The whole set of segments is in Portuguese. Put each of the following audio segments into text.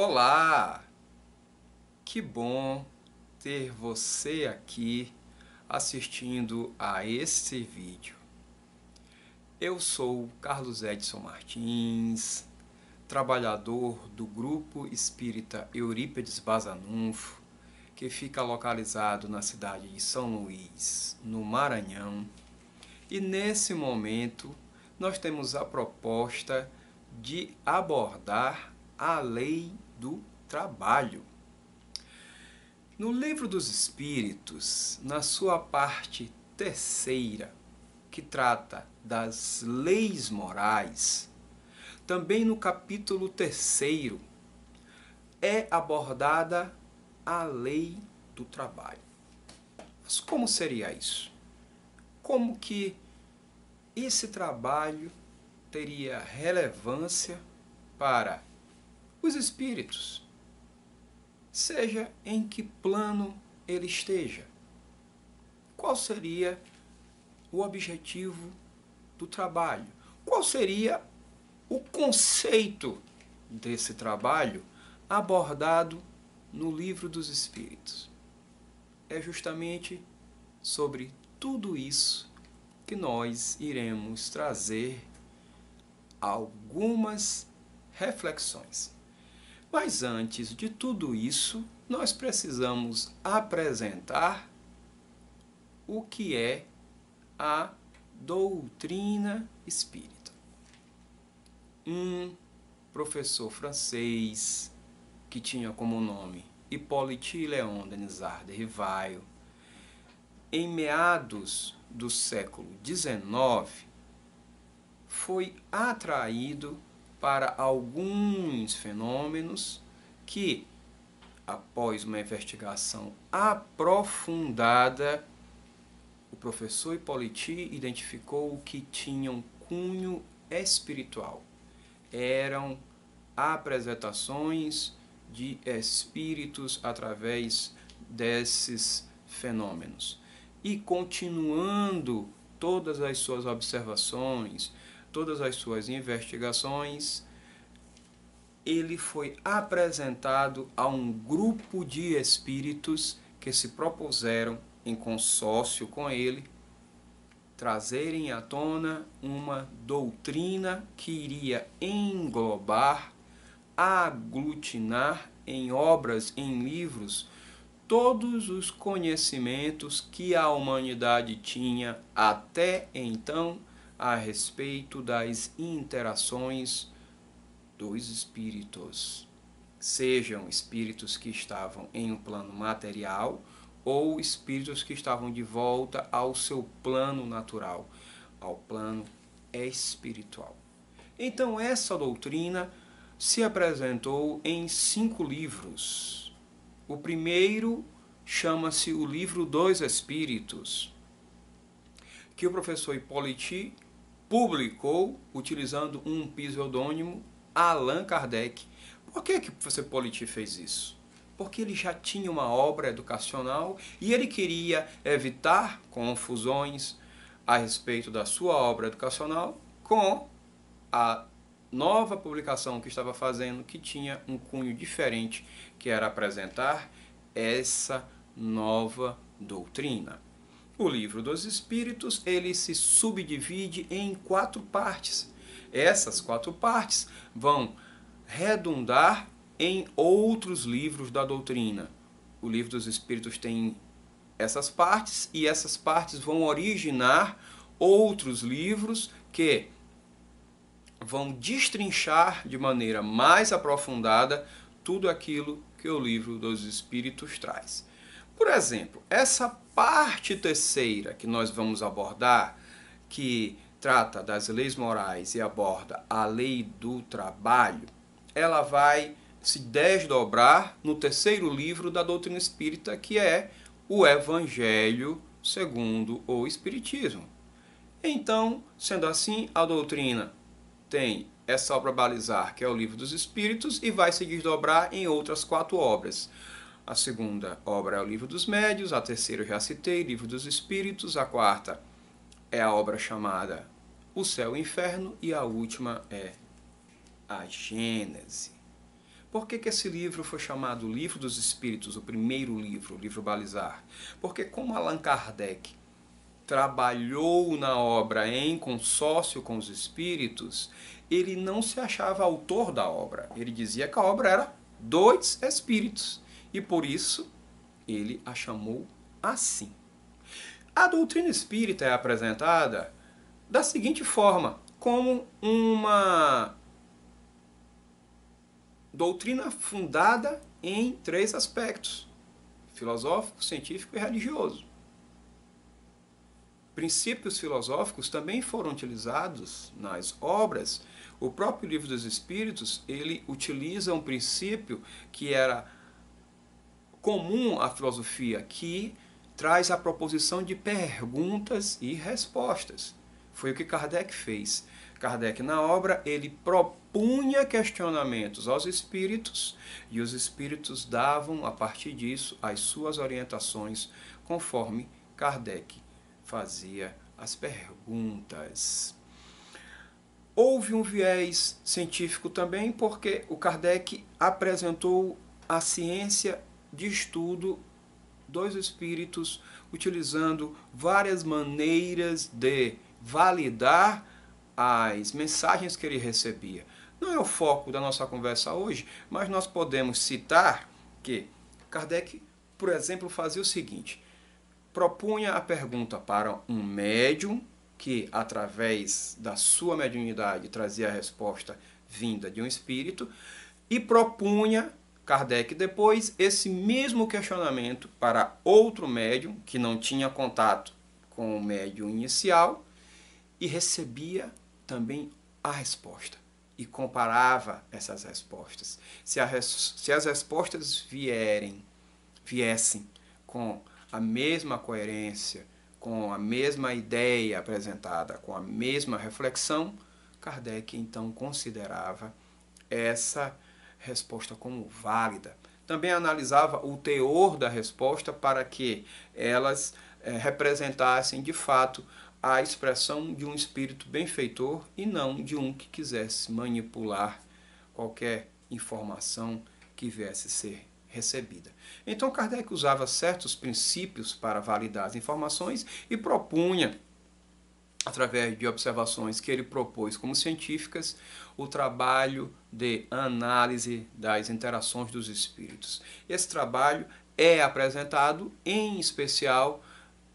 Olá! Que bom ter você aqui assistindo a esse vídeo. Eu sou Carlos Edson Martins, trabalhador do Grupo Espírita Eurípides Bazanunfo, que fica localizado na cidade de São Luís, no Maranhão. E nesse momento nós temos a proposta de abordar a lei do trabalho. No Livro dos Espíritos, na sua parte terceira, que trata das leis morais, também no capítulo terceiro é abordada a lei do trabalho. Mas como seria isso? Como que esse trabalho teria relevância para os espíritos, seja em que plano ele esteja? Qual seria o objetivo do trabalho? Qual seria o conceito desse trabalho abordado no Livro dos Espíritos? É justamente sobre tudo isso que nós iremos trazer algumas reflexões. Mas antes de tudo isso, nós precisamos apresentar o que é a doutrina espírita. Um professor francês que tinha como nome Hippolyte Léon Denisard de Rivail, em meados do século XIX, foi atraído para alguns fenômenos que, após uma investigação aprofundada, o professor Hippolyte identificou que tinham cunho espiritual. Eram apresentações de espíritos através desses fenômenos. E continuando todas as suas observações, todas as suas investigações, ele foi apresentado a um grupo de espíritos que se propuseram, em consórcio com ele, trazerem à tona uma doutrina que iria englobar, aglutinar em obras, em livros, todos os conhecimentos que a humanidade tinha até então a respeito das interações dos espíritos, sejam espíritos que estavam em um plano material ou espíritos que estavam de volta ao seu plano natural, ao plano espiritual. Então essa doutrina se apresentou em 5 livros. O primeiro chama-se o Livro dos Espíritos, que o professor Hippolyte publicou utilizando um pseudônimo, Allan Kardec. Por que o professor Hippolyte fez isso? Porque ele já tinha uma obra educacional e ele queria evitar confusões a respeito da sua obra educacional com a nova publicação que estava fazendo, que tinha um cunho diferente, que era apresentar essa nova doutrina. O Livro dos Espíritos, ele se subdivide em 4 partes. Essas 4 partes vão redundar em outros livros da doutrina. O Livro dos Espíritos tem essas partes e essas partes vão originar outros livros que vão destrinchar de maneira mais aprofundada tudo aquilo que o Livro dos Espíritos traz. Por exemplo, essa parte terceira que nós vamos abordar, que trata das leis morais e aborda a lei do trabalho, ela vai se desdobrar no terceiro livro da doutrina espírita, que é o Evangelho segundo o Espiritismo. Então, sendo assim, a doutrina tem essa obra balizar, que é o Livro dos Espíritos, e vai se desdobrar em outras 4 obras. A segunda obra é o Livro dos Médiuns, a terceira eu já citei, Livro dos Espíritos, a quarta é a obra chamada O Céu e o Inferno, e a última é a Gênese. Por que esse livro foi chamado Livro dos Espíritos, o primeiro livro, o livro Balizar? Porque como Allan Kardec trabalhou na obra em consórcio com os espíritos, ele não se achava autor da obra. Ele dizia que a obra era dos espíritos e por isso ele a chamou assim. A doutrina espírita é apresentada da seguinte forma, como uma doutrina fundada em 3 aspectos: filosófico, científico e religioso. Princípios filosóficos também foram utilizados nas obras. O próprio Livro dos Espíritos, ele utiliza um princípio que era comum à filosofia, que traz a proposição de perguntas e respostas. Foi o que Kardec fez. Kardec, na obra, ele propunha questionamentos aos espíritos e os espíritos davam, a partir disso, as suas orientações conforme Kardec fazia as perguntas. Houve um viés científico também, porque o Kardec apresentou a ciência de estudo dos espíritos, utilizando várias maneiras de validar as mensagens que ele recebia. Não é o foco da nossa conversa hoje, mas nós podemos citar que Kardec, por exemplo, fazia o seguinte: propunha a pergunta para um médium, que através da sua mediunidade trazia a resposta vinda de um espírito, e propunha Kardec depois esse mesmo questionamento para outro médium, que não tinha contato com o médium inicial, e recebia também a resposta. E comparava essas respostas. Se as respostas viessem com a mesma coerência, com a mesma ideia apresentada, com a mesma reflexão, Kardec então considerava essa resposta como válida. Também analisava o teor da resposta para que elas representassem de fato a expressão de um espírito benfeitor e não de um que quisesse manipular qualquer informação que viesse ser recebida. Então Kardec usava certos princípios para validar as informações e propunha, através de observações que ele propôs como científicas, o trabalho de análise das interações dos espíritos. Esse trabalho é apresentado em especial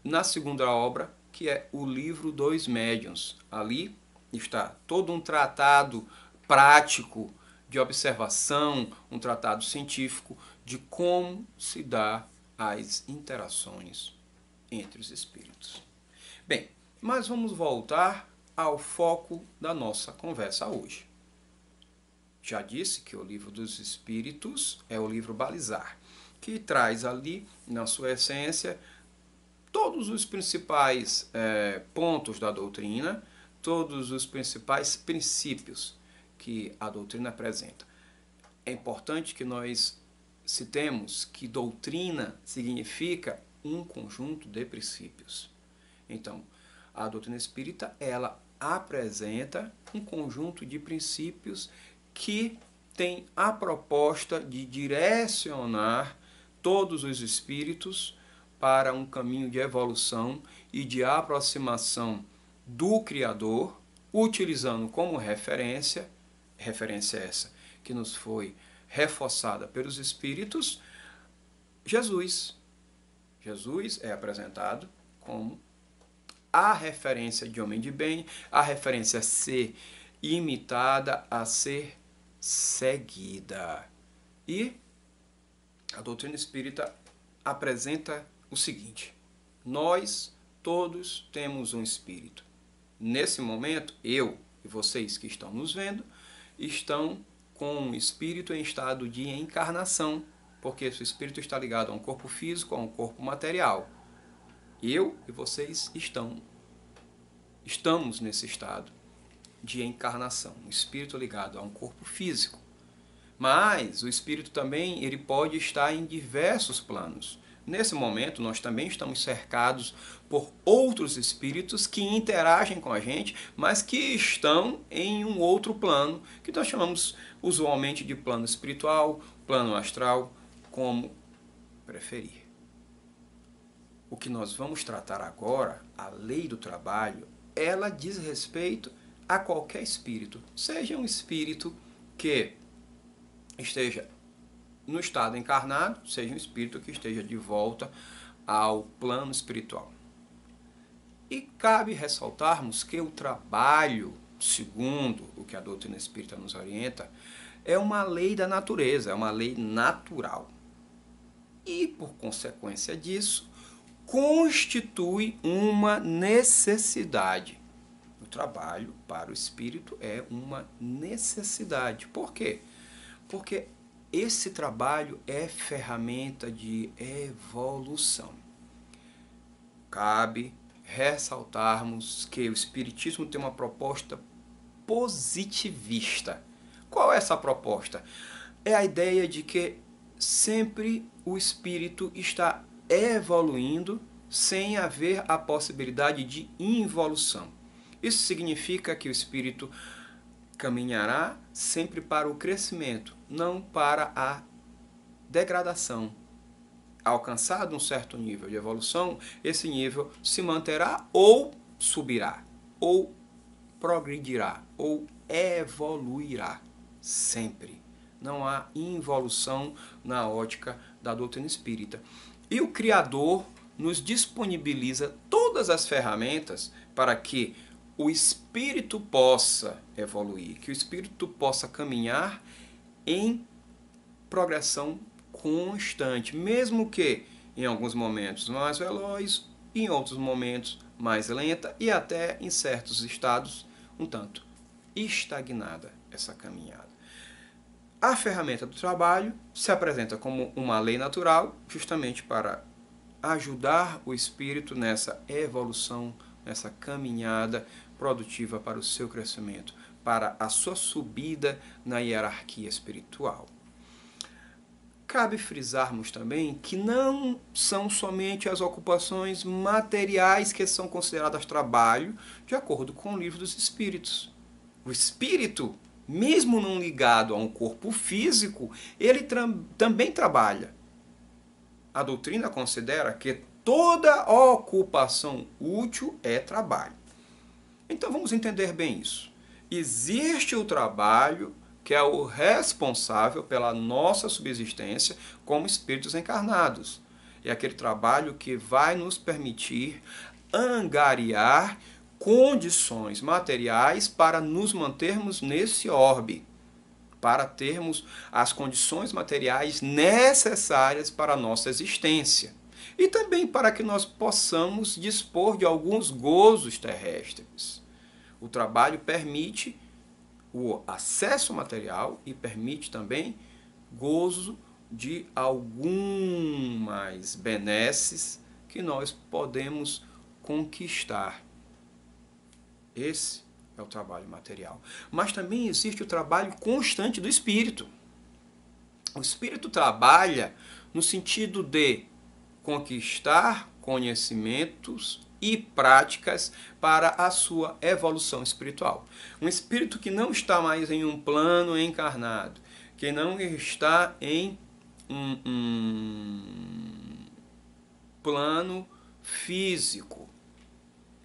na segunda obra, que é o Livro dos Médiuns. Ali está todo um tratado prático de observação, um tratado científico de como se dá as interações entre os espíritos. Bem, mas vamos voltar ao foco da nossa conversa hoje. Já disse que o Livro dos Espíritos é o livro Balizar, que traz ali, na sua essência, todos os principais pontos da doutrina, todos os principais princípios que a doutrina apresenta. É importante que nós citemos que doutrina significa um conjunto de princípios. Então, a doutrina espírita, ela apresenta um conjunto de princípios que tem a proposta de direcionar todos os espíritos para um caminho de evolução e de aproximação do Criador, utilizando como referência essa que nos foi reforçada pelos espíritos, Jesus. Jesus é apresentado como a referência de homem de bem, a referência a ser imitada, a ser seguida. E a doutrina espírita apresenta o seguinte: nós todos temos um espírito. Nesse momento, eu e vocês que estão nos vendo, estão com um espírito em estado de encarnação, porque esse espírito está ligado a um corpo físico, a um corpo material. Eu e vocês estamos nesse estado de encarnação, um espírito ligado a um corpo físico. Mas o espírito também ele pode estar em diversos planos. Nesse momento, nós também estamos cercados por outros espíritos que interagem com a gente, mas que estão em um outro plano, que nós chamamos usualmente de plano espiritual, plano astral, como preferir. O que nós vamos tratar agora, a lei do trabalho, ela diz respeito a qualquer espírito, seja um espírito que esteja no estado encarnado, seja um espírito que esteja de volta ao plano espiritual. E cabe ressaltarmos que o trabalho, segundo o que a doutrina espírita nos orienta, é uma lei da natureza, é uma lei natural. E, por consequência disso, constitui uma necessidade. O trabalho para o espírito é uma necessidade. Por quê? Porque esse trabalho é ferramenta de evolução. Cabe ressaltarmos que o Espiritismo tem uma proposta positivista. Qual é essa proposta? É a ideia de que sempre o espírito está evoluindo sem haver a possibilidade de involução. Isso significa que o espírito caminhará sempre para o crescimento, não para a degradação. Alcançado um certo nível de evolução, esse nível se manterá ou subirá, ou progredirá, ou evoluirá sempre. Não há involução na ótica da doutrina espírita. E o Criador nos disponibiliza todas as ferramentas para que o espírito possa evoluir, que o espírito possa caminhar em progressão constante, mesmo que em alguns momentos mais veloz, em outros momentos mais lenta e até em certos estados um tanto estagnada essa caminhada. A ferramenta do trabalho se apresenta como uma lei natural, justamente para ajudar o espírito nessa evolução, nessa caminhada produtiva para o seu crescimento, para a sua subida na hierarquia espiritual. Cabe frisarmos também que não são somente as ocupações materiais que são consideradas trabalho, de acordo com o Livro dos Espíritos. O espírito, mesmo não ligado a um corpo físico, ele também trabalha. A doutrina considera que toda ocupação útil é trabalho. Então vamos entender bem isso. Existe o trabalho que é o responsável pela nossa subsistência como espíritos encarnados. É aquele trabalho que vai nos permitir angariar condições materiais para nos mantermos nesse orbe, para termos as condições materiais necessárias para a nossa existência. E também para que nós possamos dispor de alguns gozos terrestres. O trabalho permite o acesso material e permite também gozo de algumas benesses que nós podemos conquistar. Esse é o trabalho material. Mas também existe o trabalho constante do espírito. O espírito trabalha no sentido de conquistar conhecimentos e práticas para a sua evolução espiritual. Um espírito que não está mais em um plano encarnado, que não está em um plano físico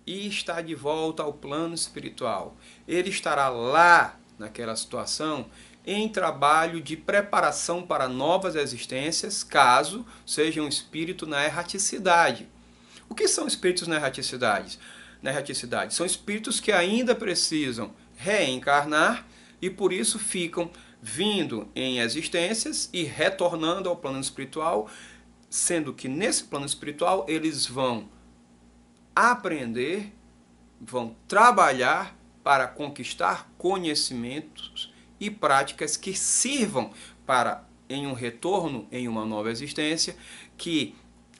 e está de volta ao plano espiritual. Ele estará lá, naquela situação, em trabalho de preparação para novas existências, caso seja um espírito na erraticidade. O que são espíritos na erraticidade? Na erraticidade são espíritos que ainda precisam reencarnar e por isso ficam vindo em existências e retornando ao plano espiritual, sendo que nesse plano espiritual eles vão aprender, vão trabalhar para conquistar conhecimentos e práticas que sirvam para, em um retorno, em uma nova existência, que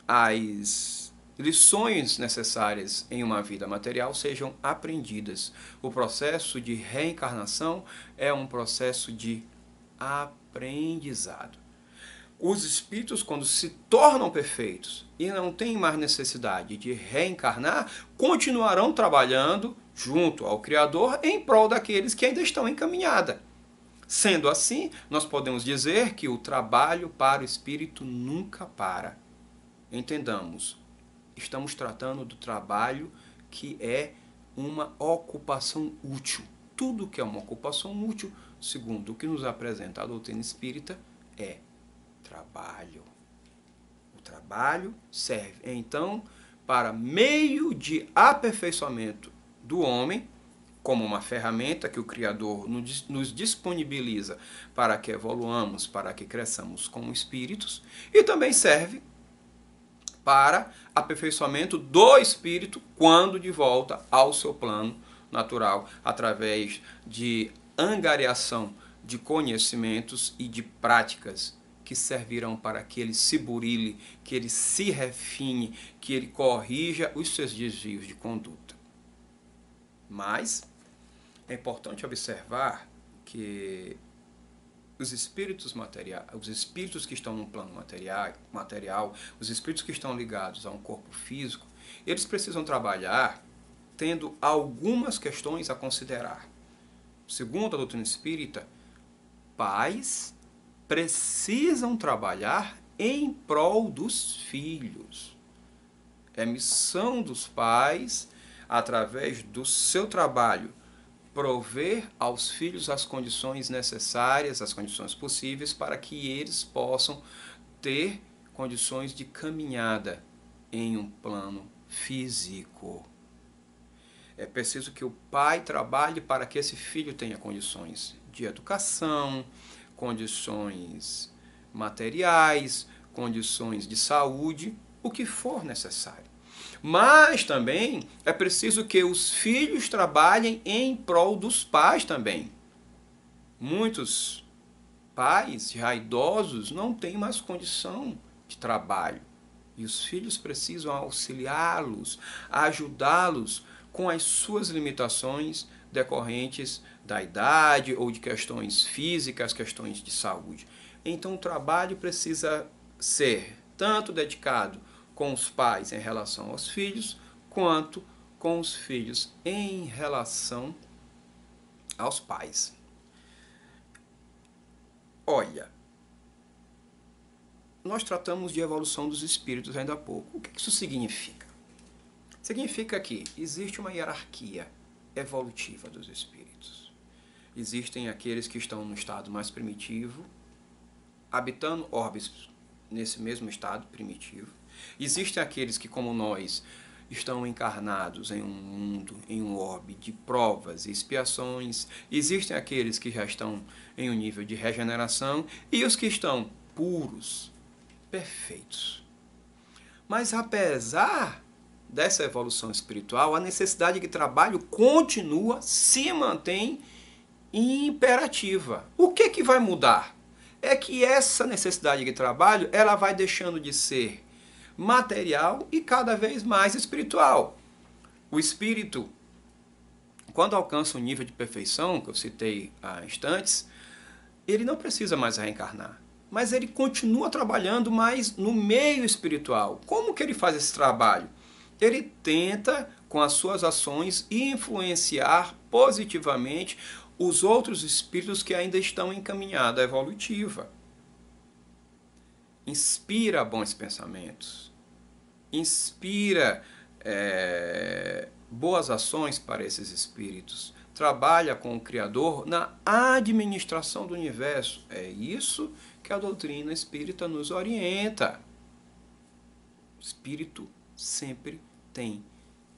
as lições necessárias em uma vida material sejam aprendidas. O processo de reencarnação é um processo de aprendizado. Os espíritos, quando se tornam perfeitos e não têm mais necessidade de reencarnar, continuarão trabalhando junto ao Criador em prol daqueles que ainda estão em caminhada. Sendo assim, nós podemos dizer que o trabalho para o espírito nunca para. Entendamos, estamos tratando do trabalho que é uma ocupação útil. Tudo que é uma ocupação útil, segundo o que nos apresenta a doutrina espírita, é trabalho. O trabalho serve, então, para meio de aperfeiçoamento do homem, como uma ferramenta que o Criador nos disponibiliza para que evoluamos, para que cresçamos como espíritos, e também serve para aperfeiçoamento do espírito quando de volta ao seu plano natural, através de angariação de conhecimentos e de práticas que servirão para que ele se burile, que ele se refine, que ele corrija os seus desvios de conduta. Mas é importante observar que os espíritos materiais, os espíritos que estão no plano material, os espíritos que estão ligados a um corpo físico, eles precisam trabalhar tendo algumas questões a considerar. Segundo a doutrina espírita, pais precisam trabalhar em prol dos filhos. É missão dos pais, através do seu trabalho, prover aos filhos as condições necessárias, as condições possíveis para que eles possam ter condições de caminhada em um plano físico. É preciso que o pai trabalhe para que esse filho tenha condições de educação, condições materiais, condições de saúde, o que for necessário. Mas também é preciso que os filhos trabalhem em prol dos pais também. Muitos pais já idosos não têm mais condição de trabalho. E os filhos precisam auxiliá-los, ajudá-los com as suas limitações decorrentes da idade ou de questões físicas, questões de saúde. Então o trabalho precisa ser tanto dedicado com os pais em relação aos filhos, quanto com os filhos em relação aos pais. Olha, nós tratamos de evolução dos espíritos ainda há pouco. O que isso significa? Significa que existe uma hierarquia evolutiva dos espíritos. Existem aqueles que estão no estado mais primitivo, habitando orbes nesse mesmo estado primitivo. Existem aqueles que, como nós, estão encarnados em um mundo, em um orbe de provas e expiações. Existem aqueles que já estão em um nível de regeneração e os que estão puros, perfeitos. Mas apesar dessa evolução espiritual, a necessidade de trabalho continua, se mantém imperativa. O que vai mudar? É que essa necessidade de trabalho ela vai deixando de ser material e cada vez mais espiritual. O espírito, quando alcança um nível de perfeição, que eu citei há instantes, ele não precisa mais reencarnar, mas ele continua trabalhando mais no meio espiritual. Como que ele faz esse trabalho? Ele tenta, com as suas ações, influenciar positivamente os outros espíritos que ainda estão em caminhada evolutiva. Inspira bons pensamentos, inspira boas ações para esses espíritos, trabalha com o Criador na administração do universo. É isso que a doutrina espírita nos orienta. O espírito sempre tem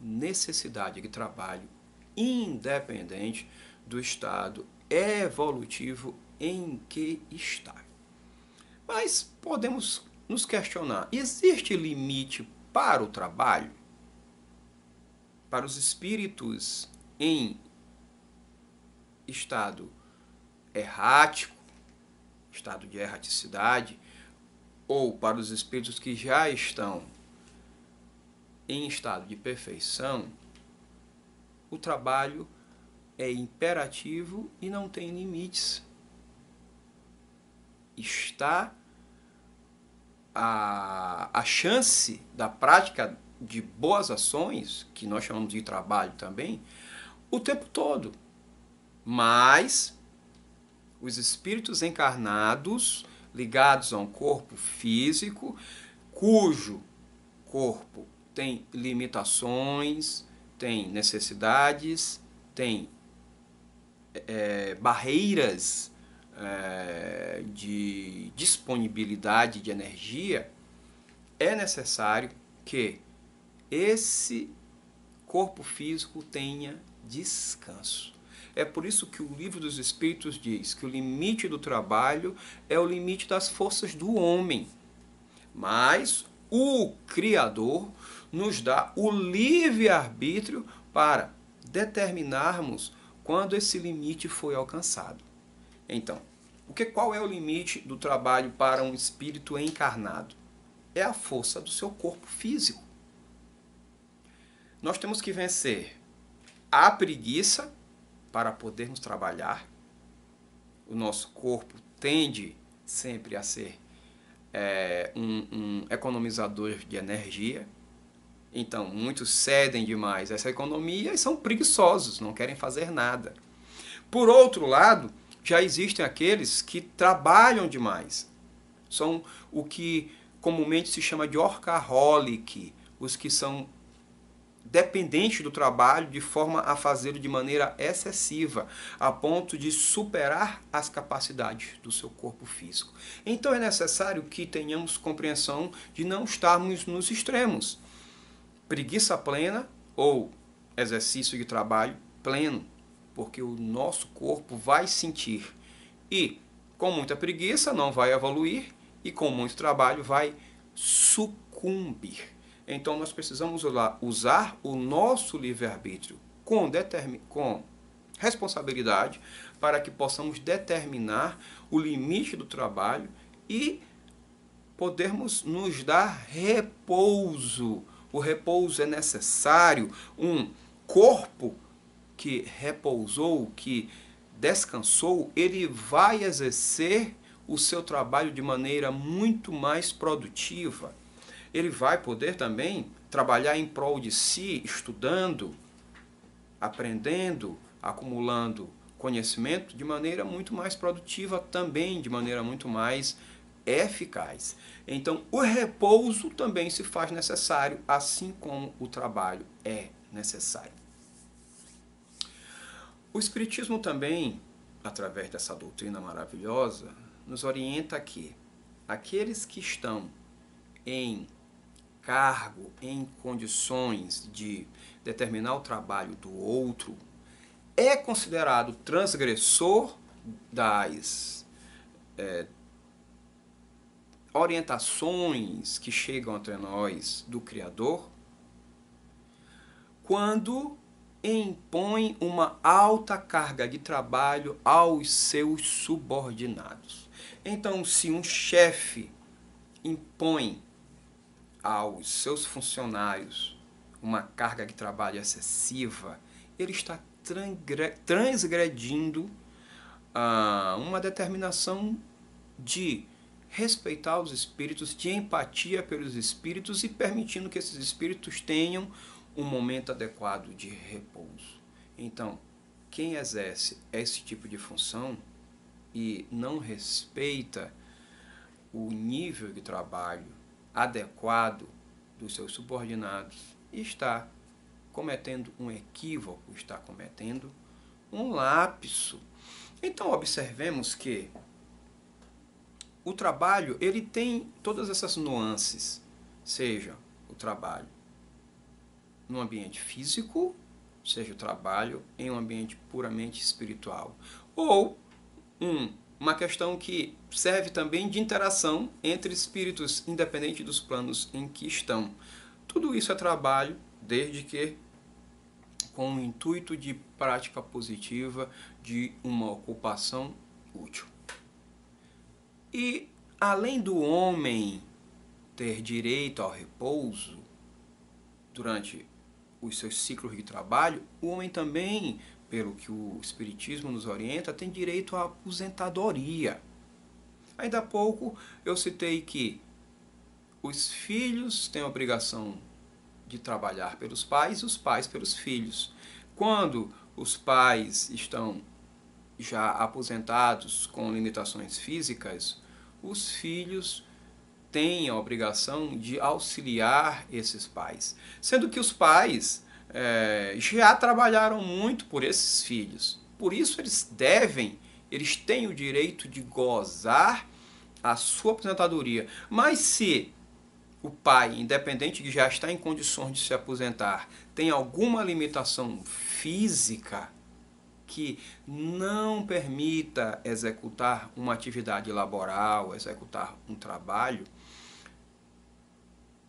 necessidade de trabalho, independente do estado evolutivo em que está. Mas podemos nos questionar, existe limite para o trabalho? Para os espíritos em estado errático, estado de erraticidade, ou para os espíritos que já estão em estado de perfeição, o trabalho é imperativo e não tem limites. Está a chance da prática de boas ações, que nós chamamos de trabalho também, o tempo todo. Mas os espíritos encarnados, ligados a um corpo físico, cujo corpo tem limitações, tem necessidades, tem barreiras de disponibilidade de energia, é necessário que esse corpo físico tenha descanso. É por isso que o Livro dos Espíritos diz que o limite do trabalho é o limite das forças do homem. Mas o Criador nos dá o livre-arbítrio para determinarmos quando esse limite foi alcançado. Então, qual é o limite do trabalho para um espírito encarnado? É a força do seu corpo físico. Nós temos que vencer a preguiça para podermos trabalhar. O nosso corpo tende sempre a ser um economizador de energia. Então, muitos cedem demais essa economia e são preguiçosos, não querem fazer nada. Por outro lado, já existem aqueles que trabalham demais. São o que comumente se chama de workaholic, os que são dependentes do trabalho de forma a fazê-lo de maneira excessiva, a ponto de superar as capacidades do seu corpo físico. Então é necessário que tenhamos compreensão de não estarmos nos extremos. Preguiça plena ou exercício de trabalho pleno, porque o nosso corpo vai sentir. E com muita preguiça não vai evoluir e com muito trabalho vai sucumbir. Então nós precisamos usar o nosso livre-arbítrio com responsabilidade para que possamos determinar o limite do trabalho e podermos nos dar repouso. O repouso é necessário. Um corpo que repousou, que descansou, ele vai exercer o seu trabalho de maneira muito mais produtiva. Ele vai poder também trabalhar em prol de si, estudando, aprendendo, acumulando conhecimento de maneira muito mais produtiva também, de maneira muito mais eficaz. Então, o repouso também se faz necessário, assim como o trabalho é necessário. O Espiritismo também, através dessa doutrina maravilhosa, nos orienta que aqueles que estão em cargo, em condições de determinar o trabalho do outro, é considerado transgressor das orientações que chegam até nós do Criador, quando impõe uma alta carga de trabalho aos seus subordinados. Então, se um chefe impõe aos seus funcionários uma carga de trabalho excessiva, ele está transgredindo uma determinação de respeitar os espíritos, de empatia pelos espíritos e permitindo que esses espíritos tenham um momento adequado de repouso. Então, quem exerce esse tipo de função e não respeita o nível de trabalho adequado dos seus subordinados está cometendo um equívoco, está cometendo um lapso. Então observemos que o trabalho ele tem todas essas nuances, seja o trabalho no ambiente físico, seja o trabalho em um ambiente puramente espiritual, ou uma questão que serve também de interação entre espíritos, independente dos planos em que estão. Tudo isso é trabalho, desde que com o intuito de prática positiva, de uma ocupação útil. E além do homem ter direito ao repouso durante os seus ciclos de trabalho, o homem também, pelo que o Espiritismo nos orienta, tem direito à aposentadoria. Ainda há pouco eu citei que os filhos têm a obrigação de trabalhar pelos pais, os pais pelos filhos. Quando os pais estão já aposentados com limitações físicas, os filhos têm a obrigação de auxiliar esses pais. Sendo que os pais já trabalharam muito por esses filhos. Por isso eles têm o direito de gozar a sua aposentadoria. Mas se o pai, independente de já estar em condições de se aposentar, tem alguma limitação física que não permita executar uma atividade laboral, executar um trabalho,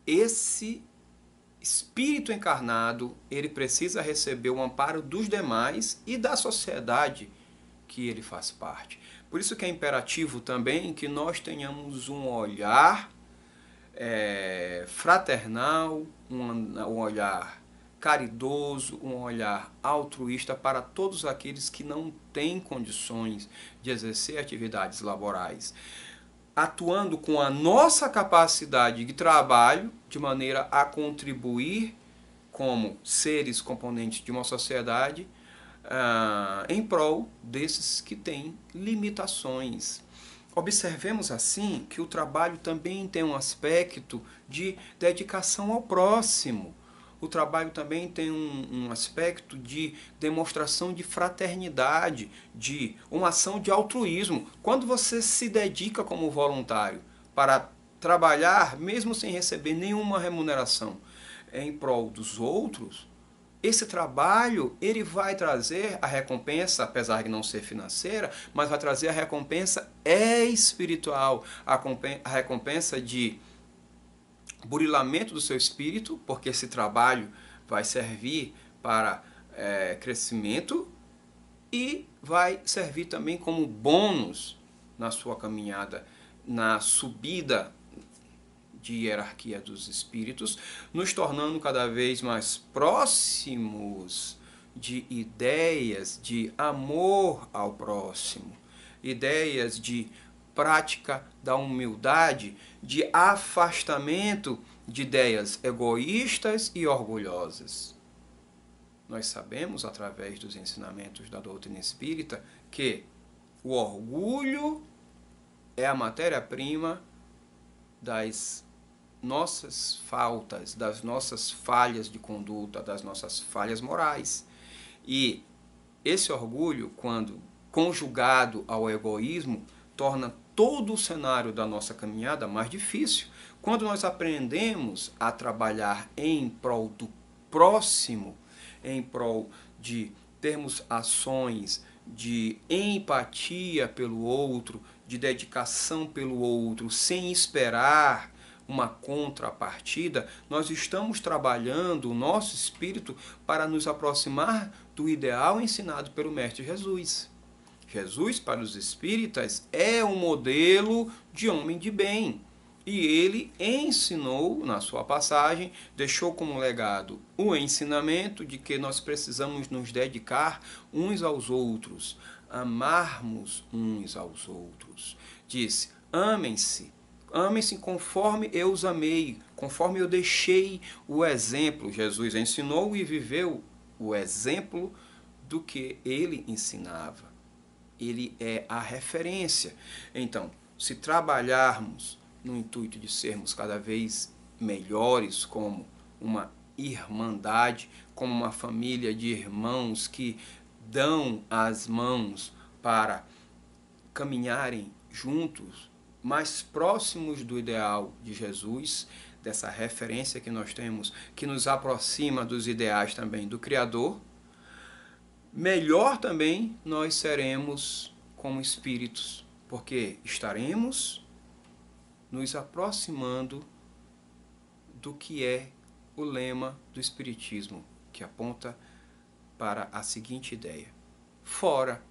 esse espírito encarnado, ele precisa receber o amparo dos demais e da sociedade que ele faz parte. Por isso que é imperativo também que nós tenhamos um olhar fraternal, um olhar caridoso, um olhar altruísta para todos aqueles que não têm condições de exercer atividades laborais, atuando com a nossa capacidade de trabalho de maneira a contribuir como seres componentes de uma sociedade em prol desses que têm limitações. Observemos assim que o trabalho também tem um aspecto de dedicação ao próximo. O trabalho também tem um aspecto de demonstração de fraternidade, de uma ação de altruísmo. Quando você se dedica como voluntário para trabalhar, mesmo sem receber nenhuma remuneração, em prol dos outros, esse trabalho ele vai trazer a recompensa, apesar de não ser financeira, mas vai trazer a recompensa espiritual, a recompensa de burilamento do seu espírito, porque esse trabalho vai servir para crescimento e vai servir também como bônus na sua caminhada, na subida de hierarquia dos espíritos, nos tornando cada vez mais próximos de ideias de amor ao próximo, ideias de prática da humildade, de afastamento de ideias egoístas e orgulhosas. Nós sabemos, através dos ensinamentos da doutrina espírita, que o orgulho é a matéria-prima das nossas faltas, das nossas falhas de conduta, das nossas falhas morais. E esse orgulho, quando conjugado ao egoísmo, torna todo o cenário da nossa caminhada mais difícil. Quando nós aprendemos a trabalhar em prol do próximo, em prol de termos ações de empatia pelo outro, de dedicação pelo outro, sem esperar uma contrapartida, nós estamos trabalhando o nosso espírito para nos aproximar do ideal ensinado pelo Mestre Jesus. Jesus, para os espíritas, é um modelo de homem de bem. E ele ensinou, na sua passagem, deixou como legado o ensinamento de que nós precisamos nos dedicar uns aos outros, amarmos uns aos outros. Disse, amem-se conforme eu os amei, conforme eu deixei o exemplo. Jesus ensinou e viveu o exemplo do que ele ensinava. Ele é a referência. Então, se trabalharmos no intuito de sermos cada vez melhores como uma irmandade, como uma família de irmãos que dão as mãos para caminharem juntos, mais próximos do ideal de Jesus, dessa referência que nós temos, que nos aproxima dos ideais também do Criador, melhor também nós seremos como espíritos, porque estaremos nos aproximando do que é o lema do Espiritismo, que aponta para a seguinte ideia: fora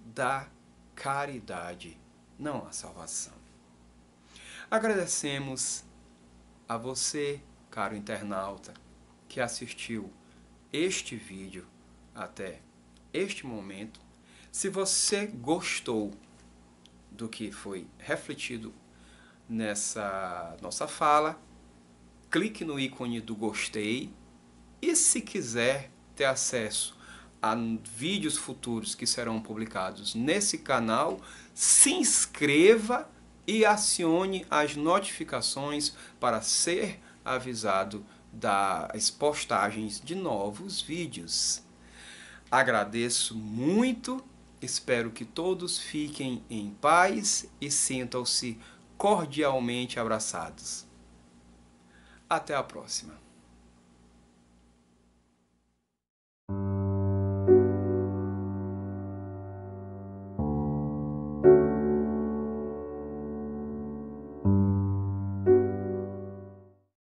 da caridade não há salvação. Agradecemos a você, caro internauta, que assistiu este vídeo até este momento. Se você gostou do que foi refletido nessa nossa fala, clique no ícone do gostei e, se quiser ter acesso a vídeos futuros que serão publicados nesse canal, se inscreva e acione as notificações para ser avisado das postagens de novos vídeos. Agradeço muito, espero que todos fiquem em paz e sintam-se cordialmente abraçados. Até a próxima.